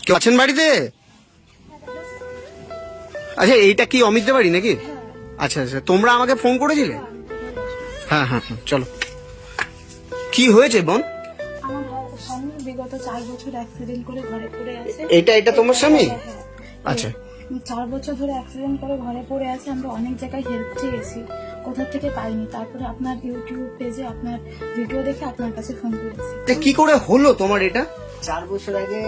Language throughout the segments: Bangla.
কেউ আছেন বাড়িতে? আচ্ছা, এইটা কি অমিতদের বাড়ি নাকি? আচ্ছা আচ্ছা, তোমরা আমাকে ফোন করেছিলে? হ্যাঁ হ্যাঁ হ্যাঁ, চলো। কি হয়েছে বোন? আমার স্বামী বিগত 4 বছর অ্যাক্সিডেন্ট করে ঘরে পড়ে আছে। এটা তোমার স্বামী? হ্যাঁ। আচ্ছা। 4 বছর ধরে অ্যাক্সিডেন্ট করে ঘরে পড়ে আছে। আমরা অনেক জায়গায় হেল্প চেয়েছি, কোথা থেকে পাইনি। তারপরে আপনার ইউটিউব পেজে আপনার ভিডিও দেখে আপনার কাছে ফোন করেছি। কি করে হলো তোমার এটা? 4 বছর আগে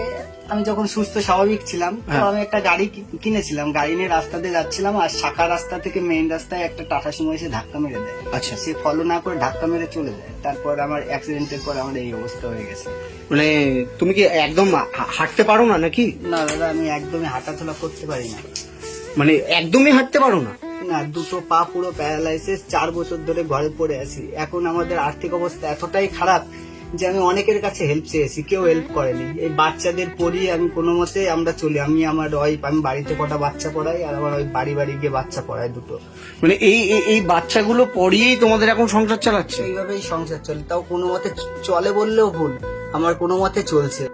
আমি যখন সুস্থ স্বাভাবিক ছিলাম, তো আমি একটা গাড়ি কিনেছিলাম। গাড়ি নিয়ে রাস্তা দিয়ে যাচ্ছিলাম, আর শাখা রাস্তা থেকে মেইন রাস্তায় একটা টাটা সুমো এসে ধাক্কা মেরে দেয়। আচ্ছা। সে ফলো না করে ধাক্কা মেরে চলে যায়। তারপর আমার অ্যাক্সিডেন্টের পর আমার এই অবস্থা হয়ে গেছে। মানে তুমি কি একদম হাঁটতে পারো না নাকি? না দাদা, আমি একদমই হাঁটাচলা করতে পারি না। মানে একদমই হাঁটতে পারো না? না, দুটো পা পুরো প্যারালাইসিস। 4 বছর ধরে ঘরে পড়ে আছি। এখন আমাদের আর্থিক অবস্থা এতটাই খারাপ যে আমি অনেকের কাছে হেল্প চেয়েছি, কেউ হেল্প করেনি। এই বাচ্চাদের পড়িয়ে আমি কোনো মতে আমরা চলি। আমি আমার ওয়াইফ, আমি বাড়িতে কটা বাচ্চা পড়াই, আর আমার ওই বাড়ি বাড়ি গিয়ে বাচ্চা পড়াই দুটো। মানে এই বাচ্চাগুলো পড়িয়েই তোমাদের এখন সংসার চালাচ্ছে? এইভাবেই সংসার চলে, তাও কোনো মতে চলে বললেও ভুল, আমার কোনো মতে চলছে।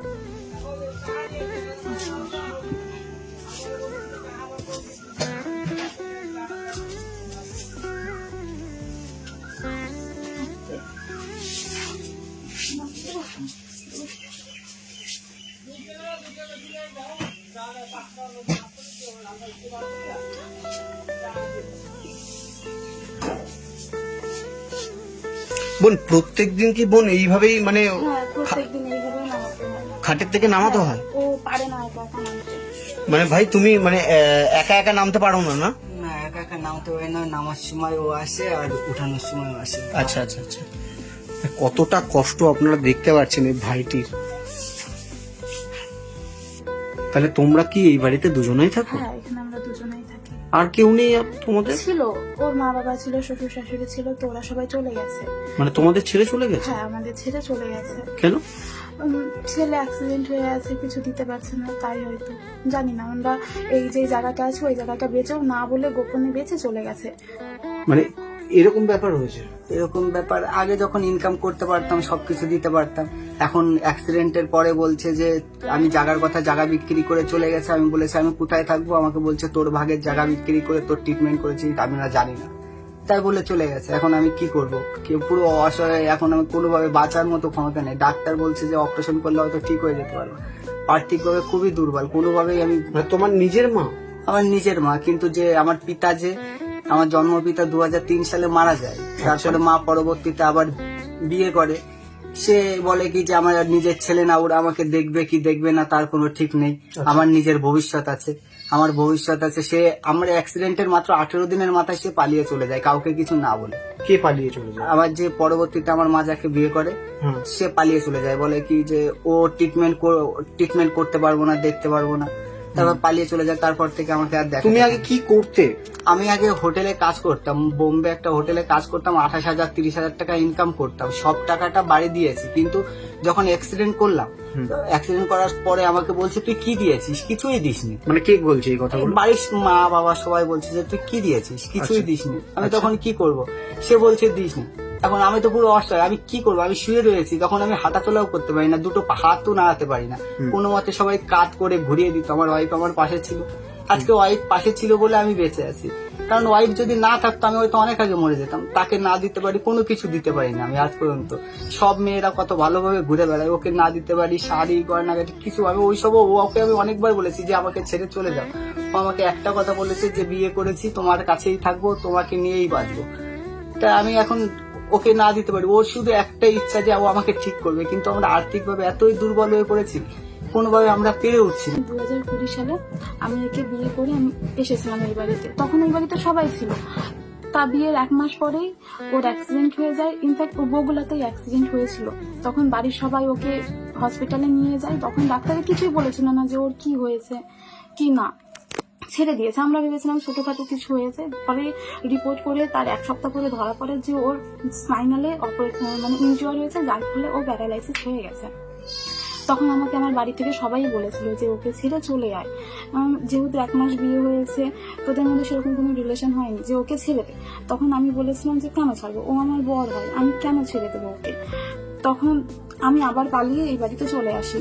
বোন, প্রত্যেকদিন কি বোন এইভাবেই মানে হ্যাঁ, প্রত্যেকদিন এইভাবে নামাতে হয়। খাটের থেকে নামাতে হয়? ও পারে না একা একা নামতে। মানে ভাই তুমি মানে একা একা নামতে পারো না? না, না, একা একা নামতে পারি না। নামার সময় ও আসে আর উঠানোর সময় ও আসে। আচ্ছা আচ্ছা আচ্ছা। কতটা কষ্ট আপনারা দেখতে পাচ্ছেন এই ভাইটির। তাহলে তোমরা কি এই বাড়িতে দুজনেই থাকো? হ্যাঁ, এখানে আমরা দুজনেই থাকি। আর কেউ নেই তোমাদের? ছিল, ওর মা বাবা ছিল, শ্বশুর শাশুড়ি ছিল, তো ওরা সবাই চলে গেছে। মানে তোমাদের ছেড়ে চলে গেছে? হ্যাঁ, আমাদের ছেড়ে চলে গেছে। কেন? ছেলে অ্যাক্সিডেন্ট হয়ে আছে, কিছু দিতে পারছে না, তাই হয়তো জানি না। আমরা এই যে জায়গাটা আছে ওই জায়গাটা বেচেও না বলে গোপনে বেচে চলে গেছে। মানে এরকম ব্যাপার হয়েছে? এরকম ব্যাপার। আগে যখন ইনকাম করতে পারতাম, সবকিছু দিতে পারতাম। এখন অ্যাক্সিডেন্টের পরে বলছে যে আমি জায়গার কথা, জায়গা বিক্রি করে চলে গেছে। আমি বলেছি আমি কোথায় থাকবো, আমাকে বলছে তোর ভাগের জায়গা বিক্রি করে তোর ট্রিটমেন্ট করেছি, আমি না জানি না, তাই বলে চলে গেছে। এখন আমি কি করব? কেউ পুরো অসহায়। এখন আমি কোনোভাবে বাঁচার মতো ক্ষমতা নেই। ডাক্তার বলছে যে অপারেশন করলে হয়তো ঠিক হয়ে যেতে পারবো। আর্থিকভাবে খুবই দুর্বল, কোনোভাবেই আমি। মানে তোমার নিজের মা? আমার নিজের মা, কিন্তু যে আমার পিতা, যে আমার জন্মপিতা 2003 সালে মারা যায়। তারপরে মা পরবর্তীতে আবার বিয়ে করে। সে বলে কি যে আমার নিজের ছেলে না, ওরা আমাকে দেখবে কি দেখবে না তার কোনো ঠিক নেই। আমার নিজের ভবিষ্যৎ আছে, আমার ভবিষ্যৎ আছে। সে আমার অ্যাক্সিডেন্টের মাত্র 18 দিনের মাথায় সে পালিয়ে চলে যায়, কাউকে কিছু না বলে। কে পালিয়ে চলে যায়? আমার যে পরবর্তীতে আমার মা যাকে বিয়ে করে, সে পালিয়ে চলে যায়। বলে কি যে ও ট্রিটমেন্ট করতে পারবো না, দেখতে পারবো না। তারপর পালিয়ে চলে যায়। তারপর থেকে আমাকে আর দেখা। তুমি আগে কি করতে? আমি আগে হোটেলে কাজ করতাম, বোম্বে একটা হোটেলে কাজ করতাম। 28,000 30,000 টাকা ইনকাম করতাম। সব টাকাটা বাড়ি দিয়েছি, কিন্তু যখন অ্যাক্সিডেন্ট করলাম, অ্যাক্সিডেন্ট করার পরে আমাকে বলছে তুই কি দিয়েছিস? কিছুই দিসনি। মানে কে বলছে এই কথাগুলো? বাড়ির মা বাবা সবাই বলছে যে তুই কি দিয়েছিস? কিছুই দিসনি। আমি তখন কি করব? সে বলছে দিসনি। এখন আমি তো পুরো অসহায়, আমি কি করবো? আমি শুয়ে রয়েছি, তখন আমি হাঁটাচলাও করতে পারি না, দুটো হাতও নাড়াতে পারি না। কোনো মতে সবাই কাট করে ঘুরিয়ে দিত। আমার ওয়াইফ আমার পাশে ছিল। আজকে ওয়াইফ পাশে ছিল বলে আমি বেঁচে আছি। কারণ ওয়াইফ যদি না থাকতো আমি হয়তো অনেক আগে মরে যেতাম। তাকে না দিতে পারি, কোনো কিছু দিতে পারি না আমি আজ পর্যন্ত। সব মেয়েরা কত ভালোভাবে ঘুরে বেড়ায়, ওকে না দিতে পারি শাড়ি গয়নাগাটি কিছু। আমি ওইসব ওকে আমি অনেকবার বলেছি যে আমাকে ছেড়ে চলে যাও। ও আমাকে একটা কথা বলেছে যে বিয়ে করেছি, তোমার কাছেই থাকবো, তোমাকে নিয়েই বাঁচবো। তা আমি এখন ওকে না দিতে পারি। ওর শুধু একটাই ইচ্ছা যে ও আমাকে ঠিক করবে, কিন্তু আমরা আর্থিকভাবে এতই দুর্বল হয়ে পড়েছি, কোনোভাবে আমরা পেরে উঠছি না। 2020 সালে আমি একে বিয়ে করে আমি এসেছিলাম এই বাড়িতে। তখন এই বাড়িতে সবাই ছিল। তা বিয়ের 1 মাস পরেই ওর অ্যাক্সিডেন্ট হয়ে যায়। ইনফ্যাক্ট ও বগুলাতেই অ্যাক্সিডেন্ট হয়েছিল। তখন বাড়ির সবাই ওকে হসপিটালে নিয়ে যায়। তখন ডাক্তারে কিছুই বলেছিল না যে ওর কি হয়েছে কি না, ছেড়ে দিয়েছে। আমরা ভেবেছিলাম ছোটখাটো কিছু হয়েছে। পরে রিপোর্ট করে তার 1 সপ্তাহ পরে ধরা পড়ে যে ওর স্পাইনালে মানে ইনজুরি হয়েছে, যার ফলে ও প্যারালাইসিস হয়ে গেছে। তখন আমাকে আমার বাড়ি থেকে সবাই বলেছিল যে ওকে ছেড়ে চলে আয়। যেহেতু 1 মাস বিয়ে হয়েছে, তোদের মধ্যে সেরকম কোনো রিলেশন হয়নি যে ওকে ছেড়ে দে। তখন আমি বলেছিলাম যে কেন ছাড়বো, ও আমার বর হয়, আমি কেন ছেড়ে দেবো ওকে। তখন আমি আবার পালিয়ে এই বাড়িতে চলে আসি।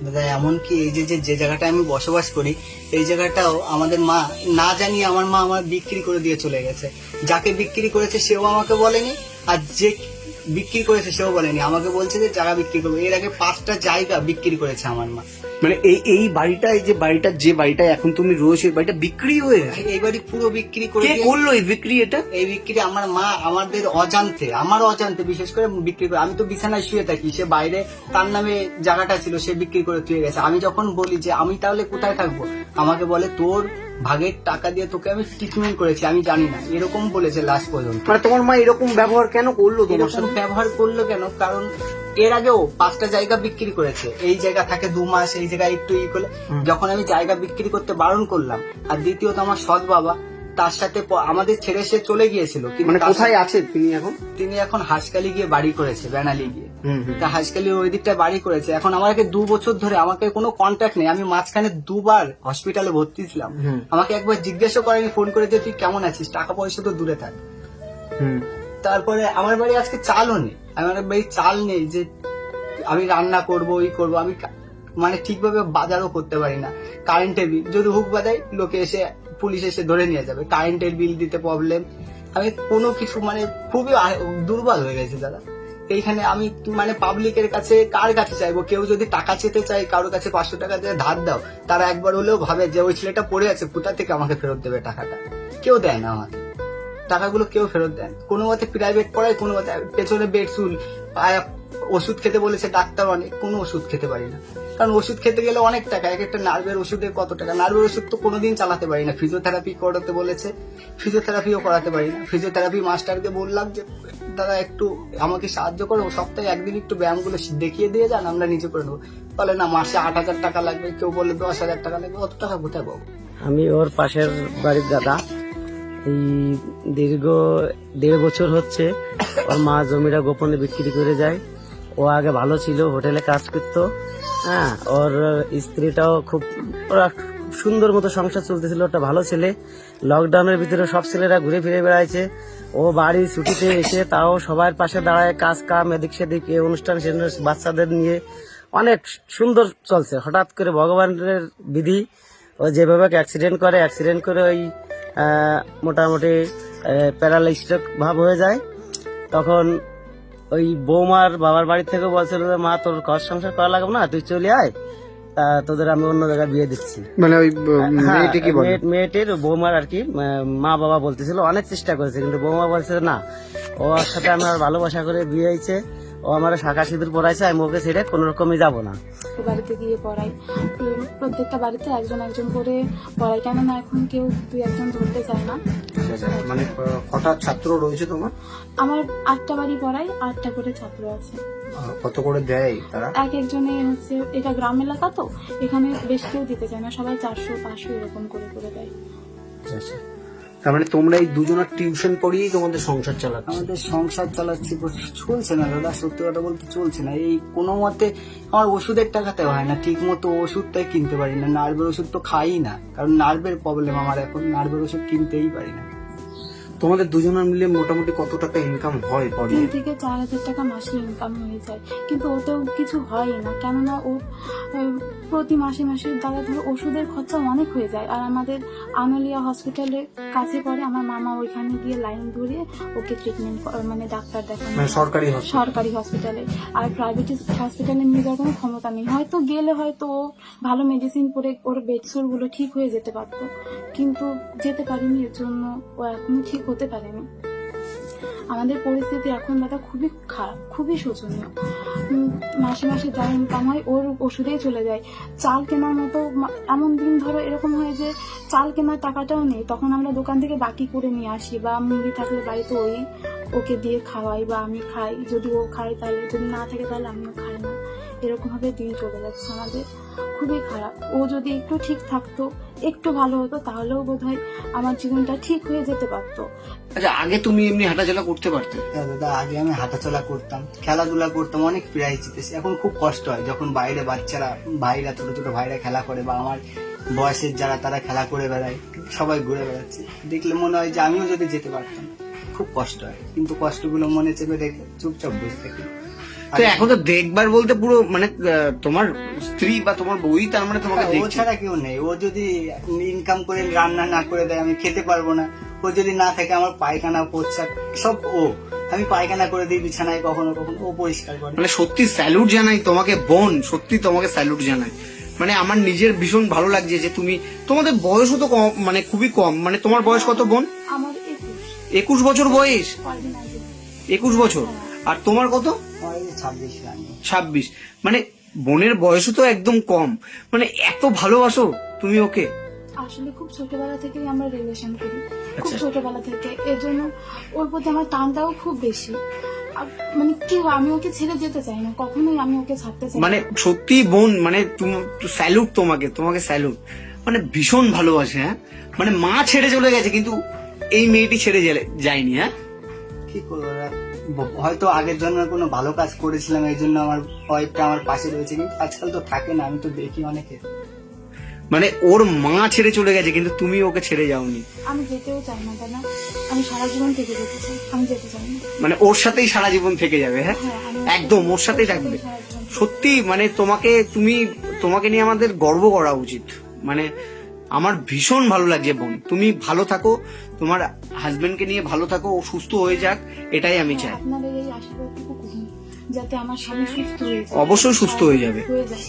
দাদা এমনকি এই যে জায়গাটা আমি বসবাস করি এই জায়গাটাও আমাদের মা না জানিয়ে আমার মা আমার বিক্রি করে দিয়ে চলে গেছে। যাকে বিক্রি করেছে সেও আমাকে বলেনি, আর যে বিক্রি করেছে সেও বলেনি। আমাকে বলছে যে জায়গা বিক্রি করবো। এর আগে 5টা জায়গা বিক্রি করেছে আমার মা। মানে এই বাড়িটা, এই যে বাড়িটা এখন তুমি রয়েছে, এই বাড়িটা বিক্রি হয়ে গেছে? এই বাড়ি পুরো বিক্রি করে কে দিয়ে- করলো এই বিক্রি? এটা এই বিক্রি আমার মা আমাদের অজান্তে, আমার অজান্তে বিশেষ করে বিক্রি করে। আমি তো বিছানায় শুয়ে থাকি, সে বাইরে তার নামে জায়গাটা ছিল সে বিক্রি করে দিয়ে গেছে। আমি যখন বলি যে আমি তাহলে কোথায় থাকবো, আমাকে বলে তোর ভাগের টাকা দিয়ে তোকে আমি ট্রিটমেন্ট করেছি, আমি জানি না, এরকম বলেছে লাস্ট পর্যন্ত। মানে তোমার মা এরকম ব্যবহার কেন করলো তোমার এরকম সাথে? ব্যবহার করলো কেন? কারণ এর আগেও 5টা জায়গা বিক্রি করেছে। এই জায়গা থাকে 2 মাস, এই জায়গায় একটু করলে যখন আমি জায়গা বিক্রি করতে বারণ করলাম, আর দ্বিতীয়ত আমার সৎ বাবা তার সাথে আমাদের ছেড়ে সে চলে গিয়েছিল। কিন্তু মানে তার কোথায় আছে তিনি এখন? তিনি এখন হাসকালি গিয়ে বাড়ি করেছে, বেনালি গিয়ে। হুম। তা হাসকালির ওই দিকটা বাড়ি করেছে। এখন আমাকে 2 বছর ধরে আমাকে কোনো কন্ট্যাক্ট নেই। আমি মাঝখানে 2বার হসপিটালে ভর্তি ছিলাম। আমাকে একবার জিজ্ঞাসা করেনি ফোন করে যে তুই কেমন আছিস, টাকা পয়সা তো দূরে থাক। তারপরে আমার বাড়ি আজকে চালও নেই, আমার বাড়ি চাল নেই যে আমি রান্না করবো করবো। আমি মানে ঠিকভাবে বাজারও করতে পারি না। কারেন্টের বিল যদি হুক বাজাই, লোকে এসে পুলিশ এসে ধরে নিয়ে যাবে। কারেন্টের বিল দিতে প্রবলেম। আমি কোনো কিছু মানে খুবই দুর্বল হয়ে গেছে দাদা। এইখানে আমি মানে পাবলিকের কাছে কার কাছে চাইবো? কেউ যদি টাকা চেতে চাই, কারোর কাছে 500 টাকা দিয়ে ধার দাও, তারা একবার হলেও ভাবে যে ওই ছেলেটা পড়ে আছে, কোথা থেকে আমাকে ফেরত দেবে টাকাটা। কেউ দেয় না আমাকে টাকাগুলো, কেউ ফেরত দেন। কোনো মতে প্রাইভেট পড়ায়, কোনো মতে পেছনে বেড চুল, ওষুধ খেতে বলেছে ডাক্তার অনেক, কোনো ওষুধ খেতে পারি না। কারণ ওষুধ খেতে গেলে অনেক টাকা, এক একটা নার্ভের ওষুধে কত টাকা। নার্ভের ওষুধ তো কোনোদিন চালাতে পারি না। ফিজিওথেরাপি করাতে বলেছে, ফিজিওথেরাপিও করাতে পারি না। ফিজিওথেরাপি মাস্টারকে বললাম যে দাদা একটু আমাকে সাহায্য করো, সপ্তাহে একদিন একটু ব্যায়ামগুলো দেখিয়ে দিয়ে যান, আমরা নিজে করে নেবো। বলে না, মাসে 8,000 টাকা লাগবে, কেউ বলে 10,000 টাকা লাগবে। অত টাকা কোথায় পাবো? আমি ওর পাশের বাড়ির দাদা। এই দীর্ঘ 1.5 বছর হচ্ছে ওর মা জমিটা গোপনে বিক্রি করে যায়। ও আগে ভালো ছিল, হোটেলে কাজ করতো। হ্যাঁ, ওর স্ত্রীটাও খুব, ওরা সুন্দর মতো সংসার চলতেছিল, ওটা ভালো ছেলে। লকডাউনের ভিতরে সব ছেলেরা ঘুরে ফিরে বেড়াইছে। ও বাড়ি ছুটিতে এসে তাও সবার পাশে দাঁড়ায়, কাজ কাম এদিক সেদিক, অনুষ্ঠান বাচ্চাদের নিয়ে অনেক সুন্দর চলছে। হঠাৎ করে ভগবানের বিধি, ও যেভাবে অ্যাক্সিডেন্ট করে ওই মোটামুটি প্যারালাইস্টিক ভাব হয়ে যায়। তখন ওই বৌমার বাবার বাড়ি থেকে বলছিল যে মা তোর ঘর সংসার করা লাগবে না, তুই চলে আয়, তা তোদের আমি অন্য জায়গায় বিয়ে দিচ্ছি। মানে ওই হ্যাঁ, মেয়েটি কি বলে? মেয়েটির বৌমার আর কি মা বাবা বলতেছিল, অনেক চেষ্টা করেছে, কিন্তু বৌমা বলছে না, ওর সাথে আমার ভালোবাসা করে বিয়ে হয়েছে, ও আমার শাখা সিঁদুর পড়াইছে, আমি ওকে ছেড়ে কোনো রকমই যাবো না। বাড়িতে গিয়ে পড়াই, প্রত্যেকটা বাড়িতে একজন করে পড়াই, কেননা এখন কেউ 2-1 ধরতে চায় না। মানে কটা ছাত্র রয়েছে তোমার? আমার 8টা বাড়ি পড়াই, 8টা করে ছাত্র আছে। কত করে দেয় তারা? একজনে হচ্ছে, এটা গ্রাম এলাকা তো এখানে বেশি কেউ দিতে চায় না, সবাই 400-500 এরকম করে দেয়। তার মানে তোমরা এই দুজনের টিউশন পড়িয়েই তোমাদের সংসার চালাচ্ছ? আমাদের সংসার চালাচ্ছি, চলছে না দাদা, সত্যি কথা বলতে চলছে না। এই কোনো মতে আমার ওষুধের টাকাতে হয় না, ঠিক মতো ওষুধটাই কিনতে পারি না। নার্ভের ওষুধ তো খাই না, কারণ নার্ভের প্রবলেম আমার এখন, নার্ভের ওষুধ কিনতেই পারি না। তোমাদের দুজনের মিলে মোটামুটি কত টাকা ইনকাম হয় পরে? 3 থেকে 4,000 টাকা মাসে ইনকাম হয়ে যায়, কিন্তু ওতেও কিছু হয় না, কেননা ও প্রতি মাসে দাদা ধরো ওষুধের খরচা অনেক হয়ে যায়। আর আমাদের আনোলিয়া হসপিটালের কাছে পড়ে, আমার মামা ওইখানে গিয়ে লাইন ধরে ওকে ট্রিটমেন্ট মানে ডাক্তার দেখানো, মানে সরকারি হসপিটালে। আর প্রাইভেট হসপিটালে নিয়ে যাওয়ার কোনো ক্ষমতা নেই। হয়তো গেলে হয়তো ও ভালো মেডিসিন পরে ওর বেডসোর গুলো ঠিক হয়ে যেতে পারতো, কিন্তু যেতে পারিনি, এর জন্য ও এখনো ঠিক হতে পারেনি। আমাদের পরিস্থিতি এখন দাদা খুবই খারাপ, খুবই শোচনীয়। মাসে যা ইনকাম হয় ওর ওষুধেই চলে যায়। চাল কেনার মতো এমন দিন ধরো এরকম হয় যে চাল কেনার টাকাটাও নেই, তখন আমরা দোকান থেকে বাকি করে নিয়ে আসি, বা মুরগি থাকলে বাড়িতে ওই ওকে দিয়ে খাওয়াই, বা আমি খাই, যদি ও খাই তাহলে, যদি না থাকে তাহলে আমিও খাই না। এরকম ভাবে দিন চলে যাচ্ছে আমাদের, খুবই খারাপ। ও যদি একটু ঠিক থাকতো, একটু ভালো হতো, তাহলেও বোধহয় আমার জীবনটা ঠিক হয়ে যেতে পারতো। আচ্ছা, আগে তুমি এমনি হাঁটাচলা করতে পারতে? দাদা আগে আমি হাঁটাচলা করতাম, খেলাধুলা করতাম, অনেক প্রাইজ জিতেছি। এখন খুব কষ্ট হয় যখন বাইরে বাচ্চারা, ভাইরা, ছোট ছোট ভাইরা খেলা করে, বা আমার বয়সের যারা তারা খেলা করে বেড়ায়, সবাই ঘুরে বেড়াচ্ছে, দেখলে মনে হয় যে আমিও যদি যেতে পারতাম। খুব কষ্ট হয়, কিন্তু কষ্টগুলো মনে চেপে রেখে চুপচাপ বসে থাকি। তো এখন তো দেখবার বলতে পুরো মানে তোমার স্ত্রী বা তোমার বই তার মানে তোমাকে ও দেখছে। ছাড়া কেউ নেই। ও যদি ইনকাম করে রান্না না করে দেয় আমি খেতে পারবো না। ও যদি না থাকে আমার পায়খানা পোচ্ছা সব ও। আমি পায়খানা করে দিই বিছানায়, কখনো কখনো ও পরিষ্কার করে। মানে সত্যি স্যালুট জানাই তোমাকে বোন, সত্যি তোমাকে স্যালুট জানাই। মানে আমার নিজের ভীষণ ভালো লাগছে যে তুমি, তোমাদের বয়সও তো কম, মানে খুবই কম। মানে তোমার বয়স কত বোন? আমার 21 বছর বয়স। কয়দিন আগে 21 বছর। আর তোমার কত? আমার এই যে 26 রানি। 26। মানে বোনের বয়সও তো একদম কম। মানে এত ভালোবাসো তুমি ওকে? আসলে খুব ছোটবেলা থেকেই আমরা রিলেশন করি, খুব আচ্ছা। ছোটবেলা থেকে। এর জন্য ওর প্রতি আমার টানটাও খুব বেশি। মানে কি হয়, আমি ওকে ছেড়ে যেতে চাই না, কখনোই আমি ওকে ছাড়তে চাই না। মানে সত্যি বোন, মানে স্যালুট তোমাকে, তোমাকে স্যালুট। মানে ভীষণ ভালোবাসে। হ্যাঁ, মানে মা ছেড়ে চলে গেছে কিন্তু এই মেয়েটি ছেড়ে যায়নি। হ্যাঁ, কি করবো আর? হয়তো আগের জন্মের কোনো ভালো কাজ করেছিলাম, এই জন্য আমার ওয়াইফটা আমার পাশে রয়েছে, কিন্তু আজকাল তো থাকে না। আমি তো দেখি অনেকে। মানে ওর মা ছেড়ে চলে গেছে কিন্তু তুমি ওকে ছেড়ে যাওনি। আমি যেতেও চাই না দাদা, আমি সারা জীবন থেকে যেতে চাই, আমি যেতে চাই না। মানে ওর সাথেই সারা জীবন থেকে যাবে। হ্যাঁ, হ্যাঁ, আমি একদম ওর সাথেই থাকবে। সারা জীবন থেকে- সত্যি মানে তোমাকে নিয়ে আমাদের গর্ব করা উচিত। মানে আমার ভীষণ ভালো লাগছে বোন, তুমি ভালো থাকো, তোমার হাজবেন্ডকে নিয়ে ভালো থাকো, ও সুস্থ হয়ে যাক, এটাই আমি চাই। আপনাদের এই আশীর্বাদটুকু করুন যাতে আমার স্বামী সুস্থ হয়ে যায়। অবশ্যই সুস্থ হয়ে যাবে। হয়ে যায়,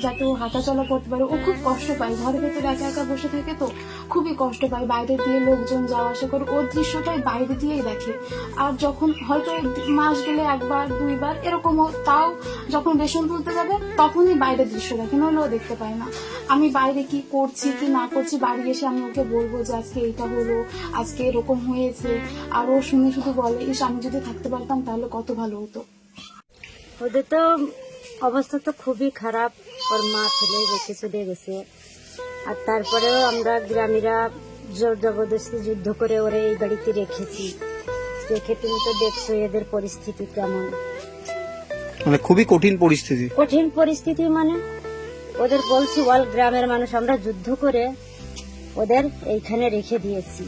যাতে ও হাঁটাচলা করতে পারে। ও খুব কষ্ট পায়, ঘরের ভেতরে একা একা বসে থাকে তো খুবই কষ্ট পায়। বাইরে দিয়ে লোকজন যাওয়া আসা করে, ওর দৃশ্যটাই বাইরে দিয়েই দেখে। আর যখন হয়তো মাস গেলে একবার দুইবার এরকমও, তাও যখন রেশন তুলতে যাবে তখনই বাইরের দৃশ্য দেখে, নাহলে ও দেখতে পায় না। আমি বাইরে কি করছি কি না করছি, বাড়ি এসে আমি ওকে বলবো যে আজকে এইটা হলো, আজকে এরকম হয়েছে। আর ও শুনে শুধু বলে, ইস আমি যদি থাকতে পারতাম তাহলে কত ভালো হতো। ওদের তো অবস্থা তো খুবই খারাপ, ওর মা ফেলে রেখে চলে গেছে। আর তারপরেও আমরা গ্রামীরা জোর জবরদস্তি যুদ্ধ করে ওরা এই বাড়িতে রেখেছি। রেখে তুমি তো দেখছো এদের পরিস্থিতি কেমন। মানে খুবই কঠিন পরিস্থিতি। কঠিন পরিস্থিতি মানে ওদের বলছি অল গ্রামের মানুষ আমরা যুদ্ধ করে ওদের এইখানে রেখে দিয়েছি।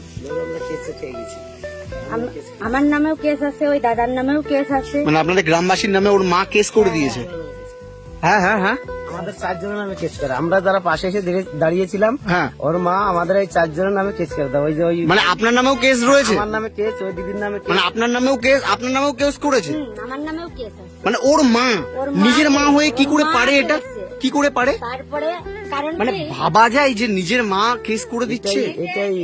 আমার নামেও কেস আছে, ওই দাদার নামেও কেস আছে। মানে আপনাদের গ্রামবাসীর নামে ওর মা কেস করে দিয়েছে? হ্যাঁ হ্যাঁ হ্যাঁ। আমাদের 4 জনের নামে কেস করে, আমরা যারা পাশে এসে দাঁড়িয়েছিলাম, হ্যাঁ। ওর মা আমাদের এই 4 জনের নামে কেস করে দেয়। ওই যে ওই মানে আপনার নামেও কেস রয়েছে? আমার নামে কেস, ওই দিদির নামে কেস। মানে আপনার নামেও কেস করেছে? আমার নামেও কেস আছে। মানে ওর মা ওর মা নিজের মা হয়ে কি করে ওর মা পারে এটা? করেছে। কি করে পারে? তারপরে কারণ মানে কি ভাবা যায় যে নিজের মা কেস করে দিচ্ছে? এটাই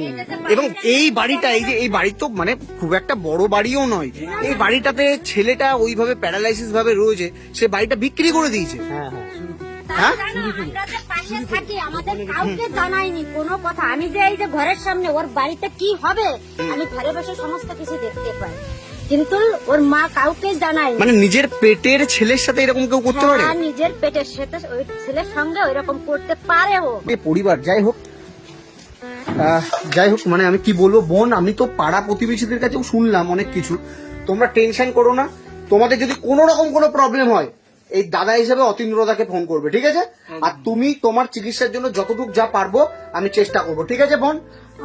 এবং এই বাড়িটা, এই যে এই বাড়ি তো মানে খুব একটা বড় বাড়িও নয়, এই বাড়িটাতে ছেলেটা ওইভাবে প্যারালাইসিস ভাবে রয়েছে, সে বাড়িটা বিক্রি করে দিয়েছে। হ্যাঁ হ্যাঁ হ্যাঁ, আমরা যে পাশে থাকি আমাদের কাউকে জানায়নি কোনো কথা। আমি যে এই যে ঘরের সামনে ওর বাড়িতে কি হবে আমি ঘরে বসে সমস্ত কিছু দেখতে পাই, কিন্তু ওর মা কাউকে জানায়নি। মানে নিজের পেটের ছেলের সাথে এরকম কেউ করতে পারে? হ্যাঁ, নিজের পেটের সাথে ওই ছেলের সঙ্গে ওইরকম করতে পারে ও। এ পরিবার যাই হোক, মানে আমি কি বলবো বোন, আমি তো পাড়া প্রতিবেশীদের কাছেও শুনলাম অনেক কিছু। তোমরা টেনশন করো না, তোমাদের যদি কোনো রকম কোনো প্রবলেম হয় এই দাদা হিসেবে অতীন্দ্রদাকে ফোন করবে, ঠিক আছে? আর তুমি তোমার চিকিৎসার জন্য যতটুকু যা পারবো আমি চেষ্টা করবো, ঠিক আছে বোন?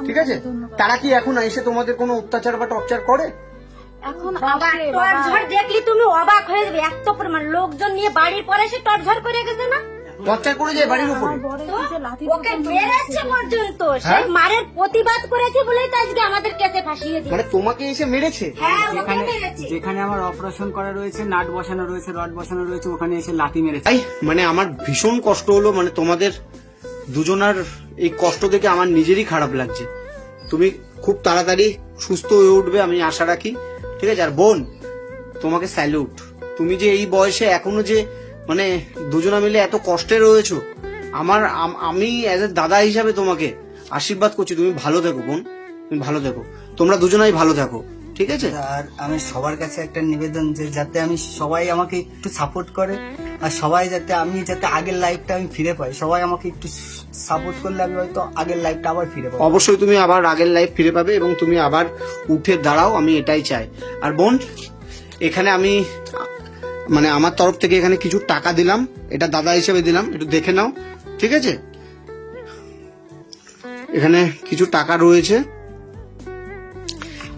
ঠিক আছে? তারা কি এখন এসে তোমাদের কোনো অত্যাচার বা টর্চার করে? এখন বাবা আসে বাবা। টর্চর দেখলি তুমি অবাক হয়ে যাবে, এত পরিমাণ লোকজন নিয়ে বাড়ির পরে সে টর্চর করে গেছে না। টর্চার করে যায় বাড়ির উপরে? আমার বরের দিকে লাথি ওকে পর্যন্ত মেরেছে পর্যন্ত, হ্যাঁ? সেই মারের প্রতিবাদ করেছে বলেই তো আজকে আমাদের কেসে ফাঁসিয়ে দিয়েছে। মানে তোমাকে এসে মেরেছে? হ্যাঁ, ওকে যেখানে মেরেছে। যেখানে আমার অপারেশন করা রয়েছে, নাট বসানো রয়েছে, রড বসানো রয়েছে, ওখানে এসে লাথি মেরেছে। তাই মানে আমার ভীষণ কষ্ট হলো, মানে তোমাদের দুজনার এই কষ্ট দেখে আমার নিজেরই খারাপ লাগছে। তুমি খুব তাড়াতাড়ি সুস্থ হয়ে উঠবে আমি আশা রাখি, ঠিক আছে? আর বোন, তোমাকে স্যালুট। তুমি যে এই বয়সে এখনো যে মানে দুজনা মিলে এত কষ্টে রয়েছো, আমি অ্যাজ এ দাদা হিসাবে তোমাকে আশীর্বাদ করছি, তুমি ভালো থেকো বোন, তুমি ভালো থেকো, তোমরা দুজনাই ভালো থাকো, ঠিক আছে? আর আমি সবার কাছে একটা নিবেদন, যে যাতে আমি সবাই আমাকে একটু সাপোর্ট করে, আর সবাই যাতে আগের লাইফটা আমি ফিরে পাই। সবাই আমাকে একটু সাপোর্ট করলে আমি হয়তো আগের লাইফটা আবার ফিরে পাবো। অবশ্যই তুমি আবার আগের লাইফ ফিরে পাবে এবং তুমি আবার উঠে দাঁড়াও, আমি এটাই চাই। আর বোন, এখানে আমি মানে আমার তরফ থেকে এখানে কিছু টাকা দিলাম, এটা দাদা হিসেবে দিলাম, একটু দেখে নাও, ঠিক আছে? এখানে কিছু টাকা রয়েছে,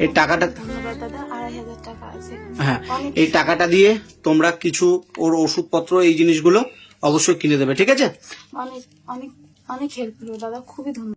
এই টাকাটা ধন্যবাদ দাদা। আর 2,000 টাকা আছে। হ্যাঁ, অনেক এই টাকাটা দিয়ে তোমরা কিছু ওর ওষুধপত্র এই জিনিসগুলো অবশ্যই কিনে দেবে, ঠিক আছে? অনেক অনেক অনেক হেল্প হলো দাদা, খুবই ধন্যবাদ।